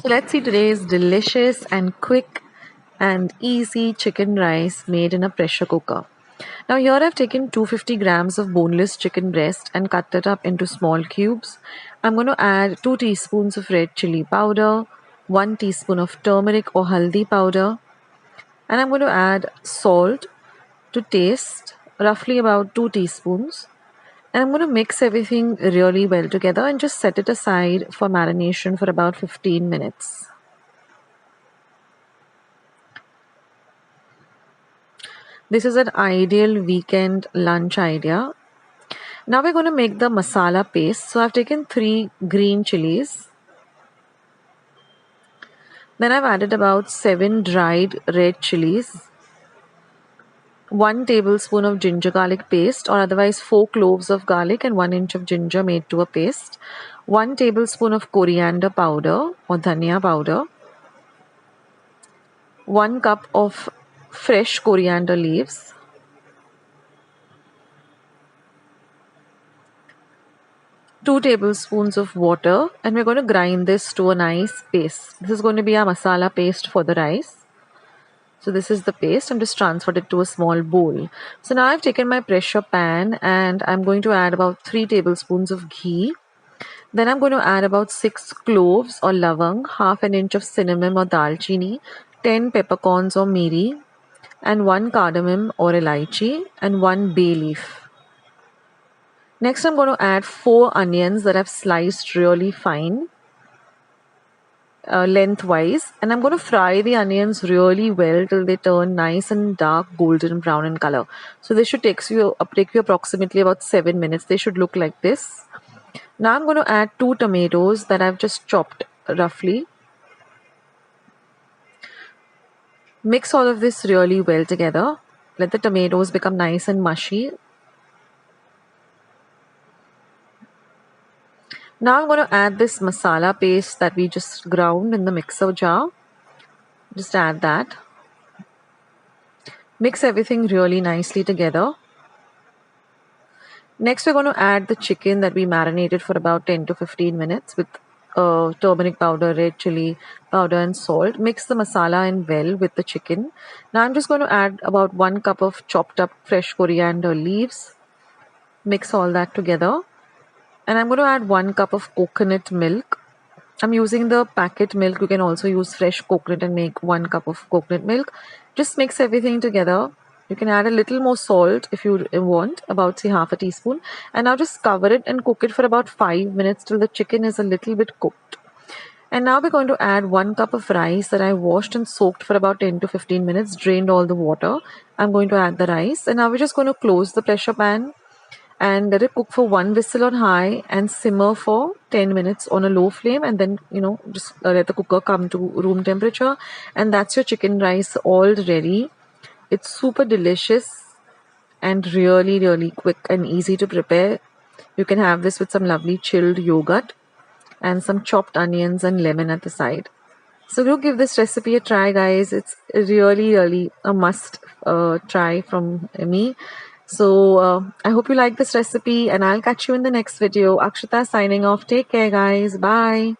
So let's see today's delicious and quick and easy chicken rice made in a pressure cooker. Now here I've taken 250 grams of boneless chicken breast and cut it up into small cubes. I'm going to add 2 teaspoons of red chili powder, 1 teaspoon of turmeric or haldi powder, and I'm going to add salt to taste, roughly about 2 teaspoons. And I'm going to mix everything really well together and just set it aside for marination for about 15 minutes. This is an ideal weekend lunch idea. Now we're going to make the masala paste. So I've taken 3 green chilies. Then I've added about 7 dried red chilies. 1 tablespoon of ginger garlic paste, or otherwise 4 cloves of garlic and 1 inch of ginger made to a paste. 1 tablespoon of coriander powder or dhania powder. 1 cup of fresh coriander leaves. 2 tablespoons of water, and we're going to grind this to a nice paste. This is going to be our masala paste for the rice. So this is the paste. I'm just transferred it to a small bowl. So now I've taken my pressure pan and I'm going to add about 3 tablespoons of ghee. Then I'm going to add about 6 cloves or lavang, half an inch of cinnamon or dalchini, 10 peppercorns or miri, and 1 cardamom or elaichi, and 1 bay leaf. Next I'm going to add 4 onions that I've sliced really fine. Lengthwise, and I'm going to fry the onions really well till they turn nice and dark golden brown in color. So this should take you approximately about 7 minutes. They should look like this. Now I'm going to add 2 tomatoes that I've just chopped roughly. Mix all of this really well together. Let the tomatoes become nice and mushy. Now I'm going to add this masala paste that we just ground in the mixer jar. Just add that. Mix everything really nicely together. Next we're going to add the chicken that we marinated for about 10 to 15 minutes with turmeric powder, red chili powder and salt. Mix the masala in well with the chicken. Now I'm just going to add about 1 cup of chopped up fresh coriander leaves. Mix all that together. And I'm going to add 1 cup of coconut milk. I'm using the packet milk. You can also use fresh coconut and make 1 cup of coconut milk. Just mix everything together. You can add a little more salt if you want, about say half a teaspoon. And now just cover it and cook it for about 5 minutes till the chicken is a little bit cooked. And now we're going to add 1 cup of rice that I washed and soaked for about 10 to 15 minutes, drained all the water. I'm going to add the rice. And now we're just going to close the pressure pan and let it cook for 1 whistle on high and simmer for 10 minutes on a low flame, and then just let the cooker come to room temperature, and that's your chicken rice all ready. It's super delicious and really quick and easy to prepare. You can have this with some lovely chilled yogurt and some chopped onions and lemon at the side. So do give this recipe a try, guys. It's really a must try from me. So I hope you like this recipe, and I'll catch you in the next video. Akshita signing off. Take care, guys. Bye.